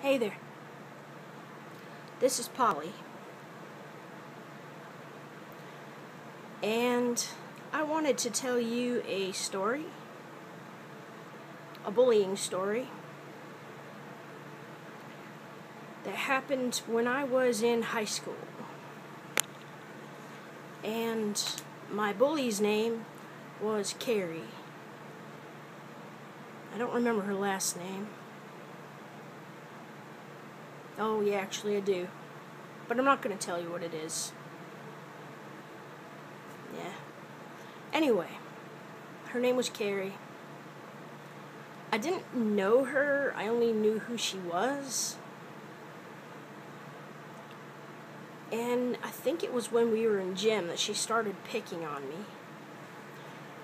Hey there, this is Polly, and I wanted to tell you a story, a bullying story, that happened when I was in high school. And my bully's name was Carrie. I don't remember her last name. Oh, yeah, actually I do. But I'm not going to tell you what it is. Yeah. Anyway, her name was Carrie. I didn't know her, I only knew who she was. And I think it was when we were in gym that she started picking on me.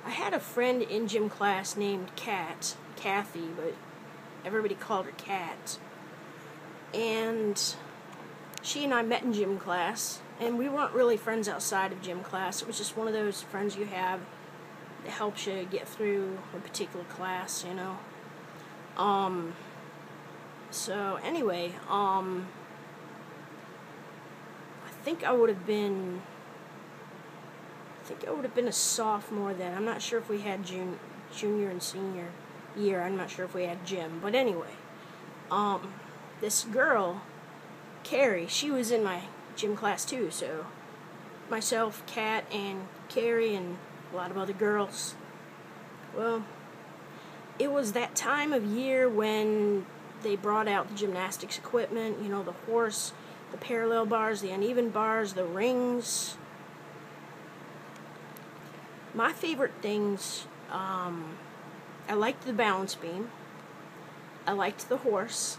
I had a friend in gym class named Kathy, but everybody called her Kat. And she and I met in gym class, and we weren't really friends outside of gym class. It was just one of those friends you have that helps you get through a particular class, you know. So anyway, I think I would have been a sophomore then. I'm not sure if we had junior and senior year. I'm not sure if we had gym, but anyway, this girl, Carrie, she was in my gym class too, so myself, Kat, and Carrie, and a lot of other girls. Well, it was that time of year when they brought out the gymnastics equipment, you know, the horse, the parallel bars, the uneven bars, the rings. My favorite things, I liked the balance beam, I liked the horse,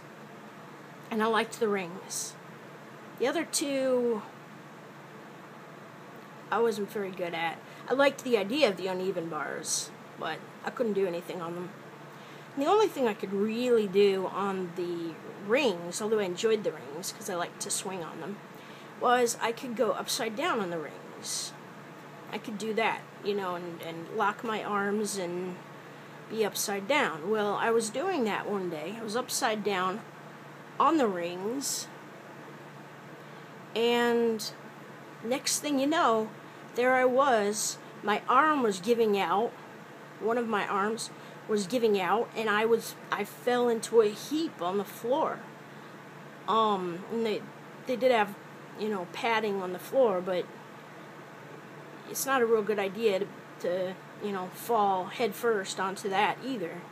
and I liked the rings. The other two, I wasn't very good at. I liked the idea of the uneven bars, but I couldn't do anything on them. And the only thing I could really do on the rings, although I enjoyed the rings because I liked to swing on them, was I could go upside down on the rings. I could do that, you know, and lock my arms and be upside down. Well, I was doing that one day. I was upside down on the rings, and next thing you know, there I was. My arm was giving out. One of my arms was giving out, and I fell into a heap on the floor. And they did have, you know, padding on the floor, but it's not a real good idea to you know, fall head first onto that either.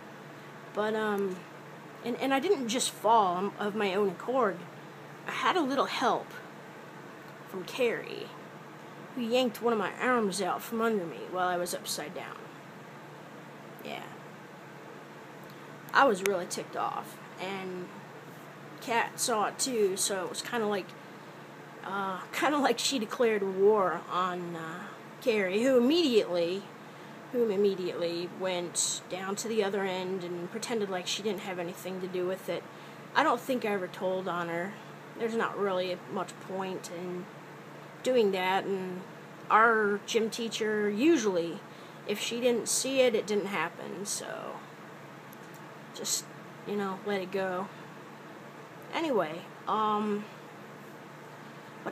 But and I didn't just fall of my own accord. I had a little help from Carrie, who yanked one of my arms out from under me while I was upside down. Yeah. I was really ticked off, and Kat saw it too, so it was kind of like she declared war on Carrie, who immediately went down to the other end and pretended like she didn't have anything to do with it. I don't think I ever told on her. There's not really much point in doing that, and our gym teacher, usually, if she didn't see it, it didn't happen, so just, you know, let it go. Anyway, but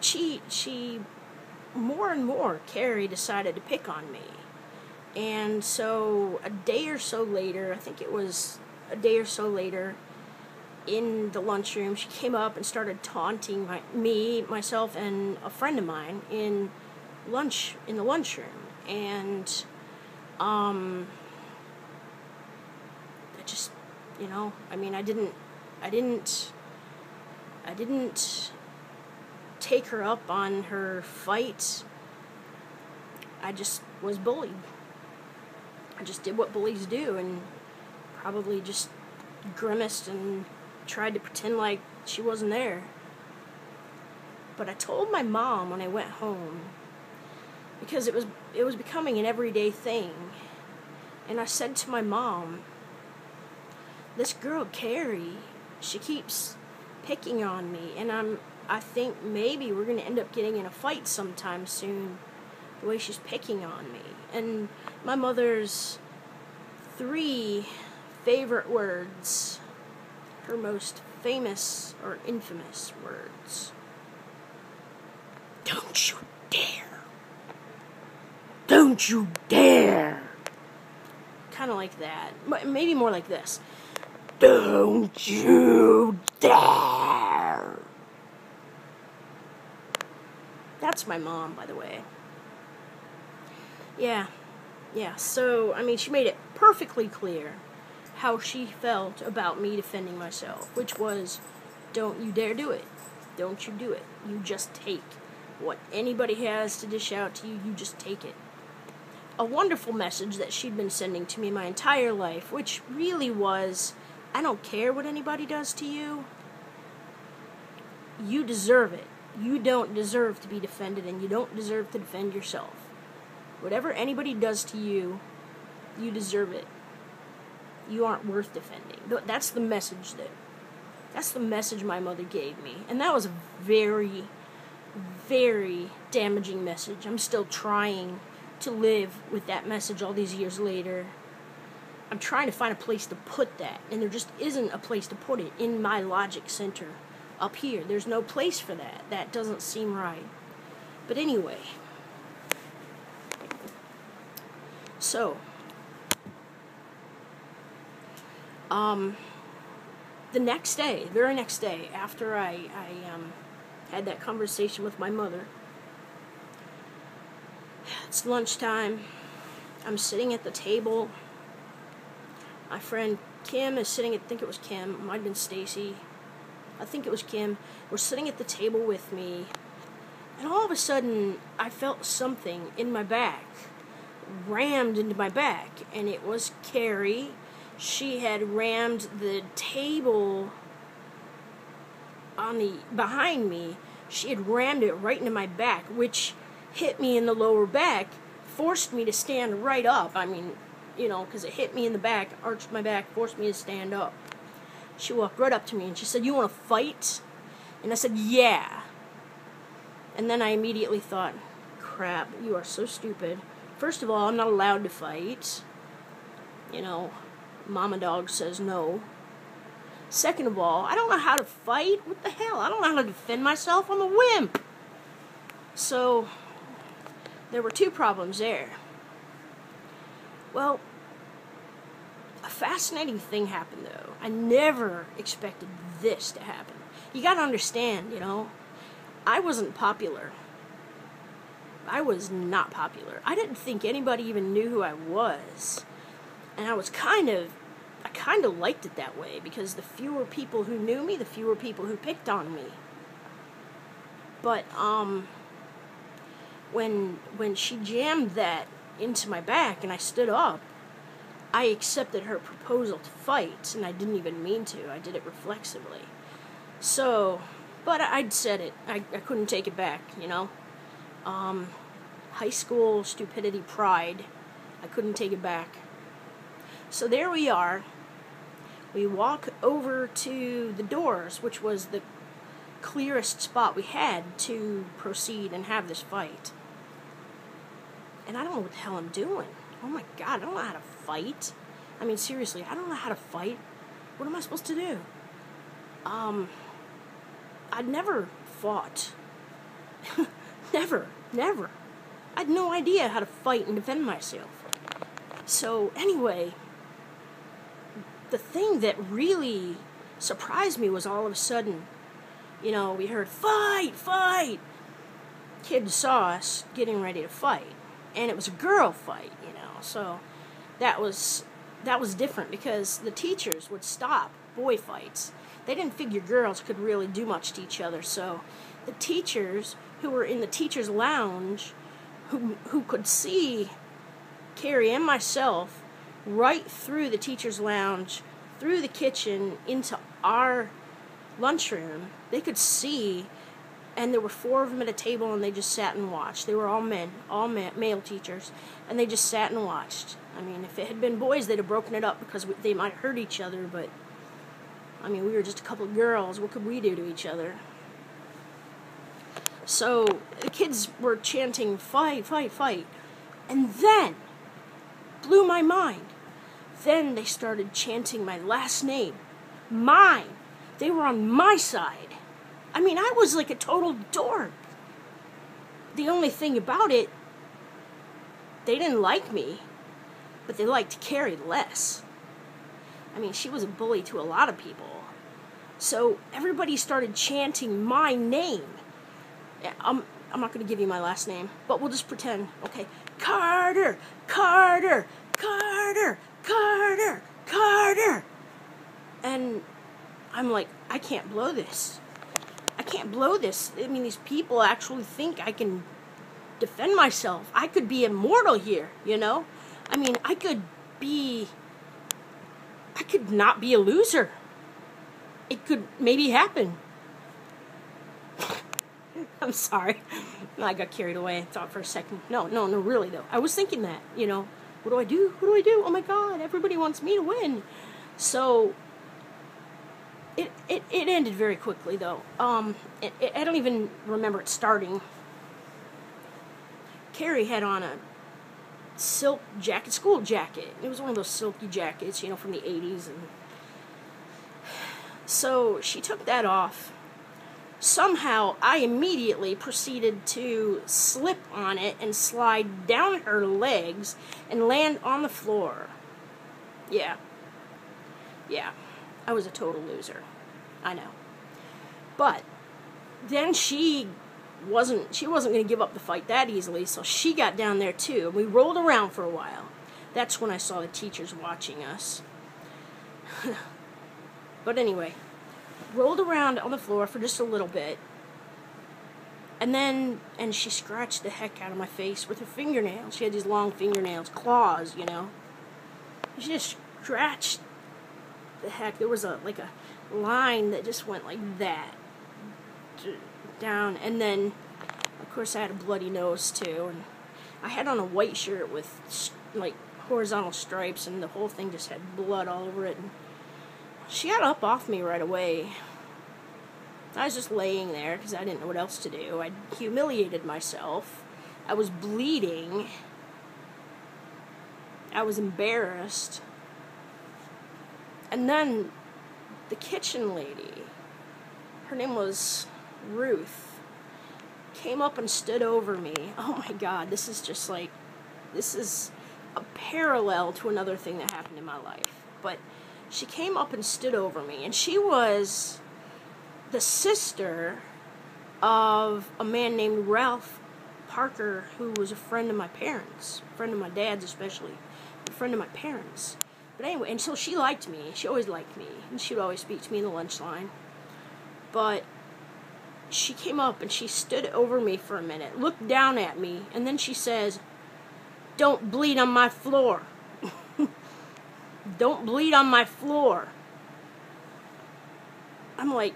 she more and more, Carrie decided to pick on me. And so a day or so later, I think it was a day or so later, in the lunchroom, she came up and started taunting myself, and a friend of mine in the lunchroom. And I just, you know, I mean, I didn't take her up on her fight. I just was bullied. I just did what bullies do, and probably just grimaced and tried to pretend like she wasn't there. But I told my mom when I went home, because it was becoming an everyday thing. And I said to my mom, this girl Carrie, she keeps picking on me, and I think maybe we're going to end up getting in a fight sometime soon, the way she's picking on me. And my mother's 3 favorite words her most famous or infamous words. Don't you dare. Don't you dare. Kind of like that. Maybe more like this. Don't you dare. That's my mom, by the way. Yeah, so, I mean, she made it perfectly clear how she felt about me defending myself, which was, don't you dare do it. Don't you do it. You just take what anybody has to dish out to you, you just take it. A wonderful message that she'd been sending to me my entire life, which really was, I don't care what anybody does to you. You deserve it. You don't deserve to be defended, and you don't deserve to defend yourself. Whatever anybody does to you, you deserve it. You aren't worth defending. That's the message my mother gave me. And that was a very, very damaging message. I'm still trying to live with that message all these years later. I'm trying to find a place to put that, and there just isn't a place to put it in my logic center up here. There's no place for that. That doesn't seem right. But anyway, so the next day, very next day, after I had that conversation with my mother, it's lunchtime. I'm sitting at the table. My friend Kim is sitting at, I think it was Kim, it might have been Stacy. I think it was Kim. We're sitting at the table with me, and all of a sudden, I felt something in my back, rammed into my back, and it was Carrie. She had rammed the table behind me. She had rammed it right into my back, which hit me in the lower back, forced me to stand right up. I mean, because it hit me in the back, arched my back, forced me to stand up. She walked right up to me and she said, "You want to fight?" And I said, "Yeah." And then I immediately thought, crap, you are so stupid. First of all, I'm not allowed to fight. Mama Dog says no. Second of all, I don't know how to fight. What the hell? I don't know how to defend myself. I'm a wimp. So, there were two problems there. Well, a fascinating thing happened, though. I never expected this to happen. You gotta understand, I wasn't popular. I was not popular. I didn't think anybody even knew who I was. And I kind of liked it that way, because the fewer people who knew me, the fewer people who picked on me. But, when she jammed that into my back and I stood up, I accepted her proposal to fight, and I didn't even mean to. I did it reflexively. So, but I'd said it. I couldn't take it back, High school stupidity pride. I couldn't take it back. So there we are. We walk over to the doors, which was the clearest spot we had to proceed and have this fight. And I don't know what the hell I'm doing. Oh my God, I don't know how to fight. I mean, seriously, I don't know how to fight. What am I supposed to do? I'd never fought. Never. I had no idea how to fight and defend myself. So, anyway, the thing that really surprised me was all of a sudden, we heard, "Fight!" Kids saw us getting ready to fight. And it was a girl fight, so that was different, because the teachers would stop boy fights. They didn't figure girls could really do much to each other, so the teachers who were in the teachers' lounge, who could see Carrie and myself right through the teachers' lounge, through the kitchen, into our lunchroom, they could see. And there were 4 of them at a table, and they just sat and watched. They were all male teachers, and they just sat and watched. I mean, if it had been boys, they'd have broken it up, because they might hurt each other, but, I mean, we were just a couple of girls. What could we do to each other? So, the kids were chanting, "Fight, fight, fight." And then, blew my mind, then they started chanting my last name, mine. They were on my side. I mean, I was like a total dork. The only thing about it, they didn't like me, but they liked Carrie less. I mean, she was a bully to a lot of people. So everybody started chanting my name. I'm not going to give you my last name, but we'll just pretend. Okay, Carter, Carter, Carter, Carter, Carter. And I'm like, I can't blow this. I can't blow this. I mean, these people actually think I can defend myself. I could be immortal here, you know? I mean, I could not be a loser. It could maybe happen. I'm sorry. I got carried away. I thought for a second. No, really though. I was thinking that, you know, what do I do? What do I do? Oh my God, everybody wants me to win. So it ended very quickly though. I don't even remember it starting. Carrie had on a silk jacket, school jacket. It was one of those silky jackets, you know, from the 80s. And so she took that off. Somehow, I immediately proceeded to slip on it and slide down her legs and land on the floor. Yeah, I was a total loser. I know. But then she wasn't going to give up the fight that easily, so she got down there too. We rolled around for a while. That's when I saw the teachers watching us. But anyway, rolled around on the floor for just a little bit, and she scratched the heck out of my face with her fingernails. She had these long fingernails, claws, you know. She just scratched the heck. There was a line that just went like that down, and then of course I had a bloody nose too, and I had on a white shirt with like horizontal stripes, and the whole thing just had blood all over it. And she got up off me right away. I was just laying there because I didn't know what else to do. I humiliated myself. I was bleeding. I was embarrassed. And then the kitchen lady, her name was Ruth, came up and stood over me. Oh my God, this is a parallel to another thing that happened in my life. But she came up and stood over me, and she was the sister of a man named Ralph Parker, who was a friend of my parents, a friend of my dad's especially, a friend of my parents. But anyway, and so she liked me. She always liked me, and she would always speak to me in the lunch line. But she came up and she stood over me for a minute, looked down at me, and then she says, "Don't bleed on my floor." Don't bleed on my floor. I'm like,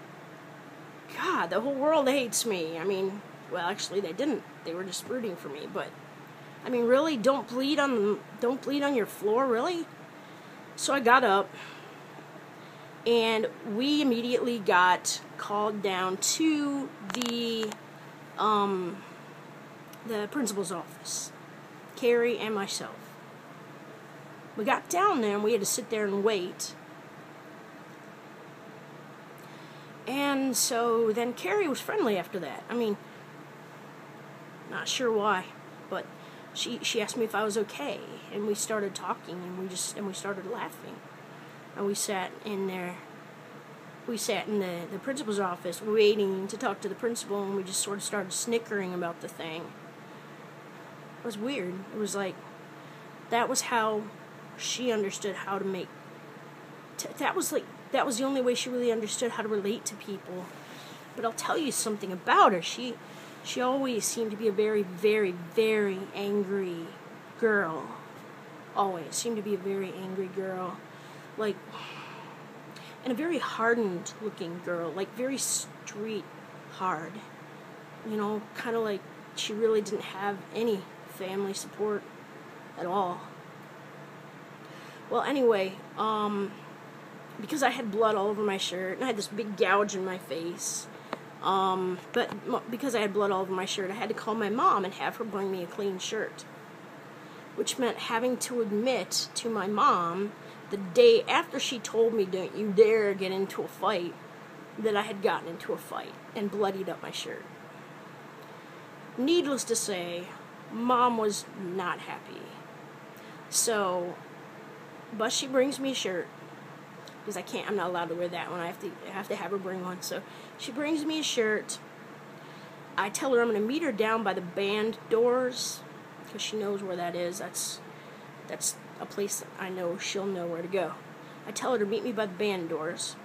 God, the whole world hates me. I mean, well, actually they didn't. They were just rooting for me, but I mean, really, don't bleed on your floor, really? So I got up, and we immediately got called down to the principal's office, Carrie and myself. We got down there and we had to sit there and wait. And so then Carrie was friendly after that. I mean, not sure why, but she asked me if I was okay, and we started talking, and we started laughing. And we sat in there. We sat in the principal's office waiting to talk to the principal, and we just sort of started snickering about the thing. It was weird. It was like, that was how she understood how to make... that was the only way she really understood how to relate to people. But I'll tell you something about her. She always seemed to be a very, very, very angry girl. Always seemed to be a very angry girl. Like, and a very hardened looking girl. Like, very street hard. You know, kind of like she really didn't have any family support at all. Well, anyway, because I had blood all over my shirt, and I had this big gouge in my face, but because I had blood all over my shirt, I had to call my mom and have her bring me a clean shirt, which meant having to admit to my mom the day after she told me, don't you dare get into a fight, that I had gotten into a fight and bloodied up my shirt. Needless to say, Mom was not happy. So, but she brings me a shirt, because I'm not allowed to wear that one. I have to have her bring one. So she brings me a shirt. I tell her I'm going to meet her down by the band doors, because she knows where that is. That's a place that I know she'll know where to go. I tell her to meet me by the band doors.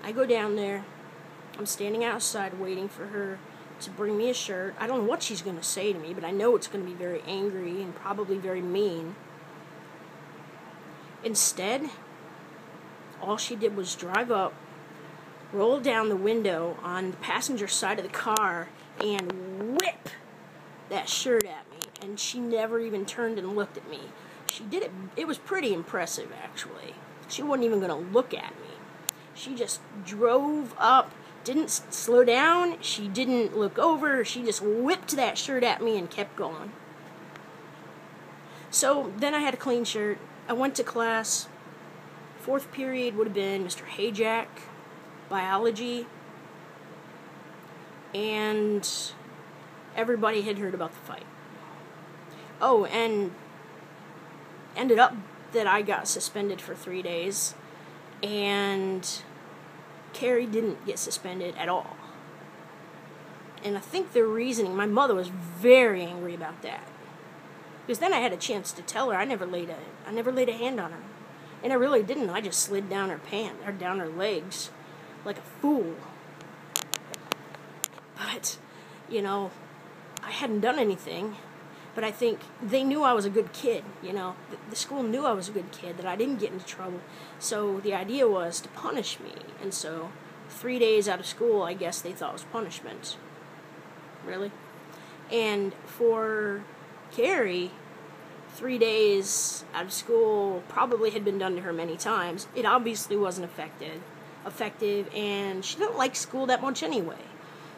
I go down there. I'm standing outside waiting for her to bring me a shirt. I don't know what she's going to say to me, but I know it's going to be very angry and probably very mean. Instead, all she did was drive up, roll down the window on the passenger side of the car, and whip that shirt at me. And she never even turned and looked at me. She did it. It was pretty impressive, actually. She wasn't even going to look at me. She just drove up, didn't slow down, she didn't look over, she just whipped that shirt at me and kept going. So then I had a clean shirt. I went to class. Fourth period would have been Mr. Hayjack, biology, and everybody had heard about the fight. Oh, and ended up that I got suspended for 3 days, and Carrie didn't get suspended at all. And I think the reasoning, my mother was very angry about that. Because then I had a chance to tell her I never laid a hand on her. And I really didn't. I just slid down her down her legs like a fool. But, I hadn't done anything. But I think they knew I was a good kid, The school knew I was a good kid, that I didn't get into trouble. So the idea was to punish me. And so 3 days out of school, I guess they thought was punishment. Really? And for Carrie, 3 days out of school probably had been done to her many times. It obviously wasn't effective, and she didn't like school that much anyway.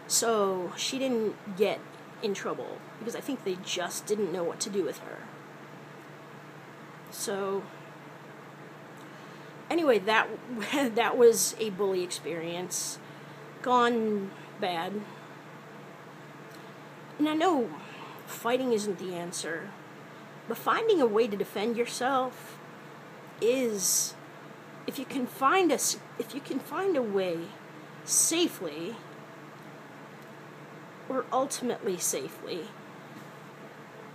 So she didn't get in trouble, because I think they just didn't know what to do with her. So, anyway, that was a bully experience, gone bad. And I know fighting isn't the answer, but finding a way to defend yourself is, if you can find a way safely, or ultimately safely,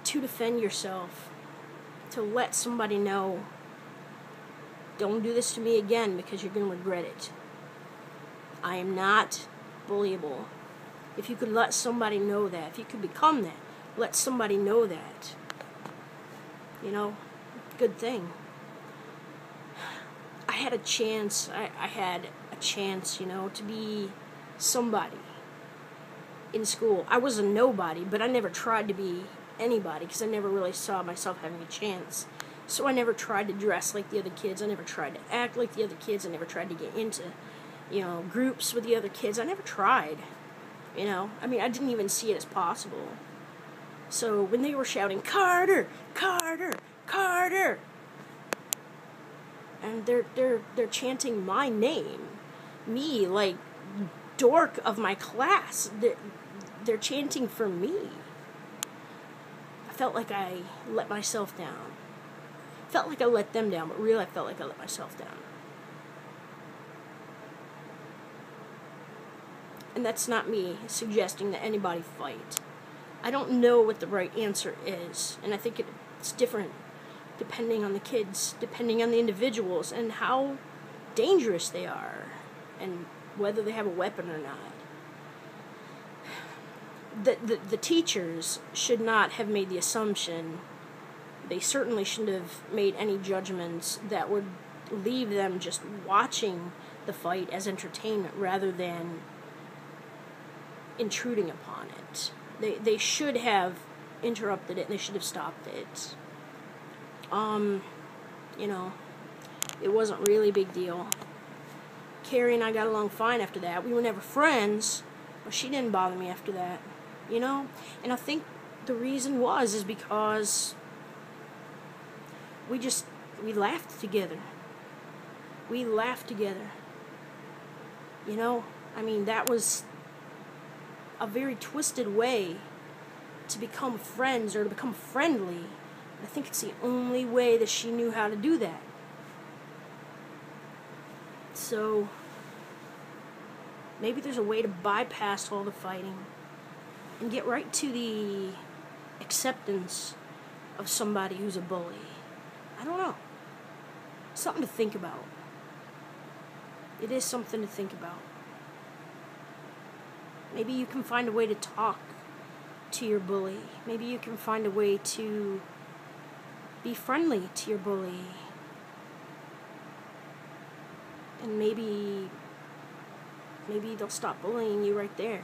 to defend yourself, to let somebody know, don't do this to me again because you're going to regret it. I am not bullyable. If you could let somebody know that, if you could become that, let somebody know that, good thing. I had a chance, to be somebody in school. I was a nobody, but I never tried to be anybody, because I never really saw myself having a chance. So I never tried to dress like the other kids. I never tried to act like the other kids. I never tried to get into, groups with the other kids. I never tried, I didn't even see it as possible. So when they were shouting, Carter, Carter, Carter, and they're chanting my name, me, like dork of my class, they're chanting for me. I felt like I let myself down. Felt like I let them down, but really I felt like I let myself down. And that's not me suggesting that anybody fight. I don't know what the right answer is, and I think it's different depending on the kids, depending on the individuals, and how dangerous they are, and whether they have a weapon or not. The teachers should not have made the assumption, they certainly shouldn't have made any judgments that would leave them just watching the fight as entertainment rather than intruding upon it. They should have interrupted it, and they should have stopped it. It wasn't really a big deal. Carrie and I got along fine after that. We were never friends, but she didn't bother me after that, And I think the reason is because we laughed together. We laughed together. You know, I mean, that was a very twisted way to become friends or to become friendly. I think it's the only way that she knew how to do that. So, maybe there's a way to bypass all the fighting and get right to the acceptance of somebody who's a bully. I don't know. Something to think about. It is something to think about. Maybe you can find a way to talk to your bully. Maybe you can find a way to be friendly to your bully. And maybe they'll stop bullying you right there.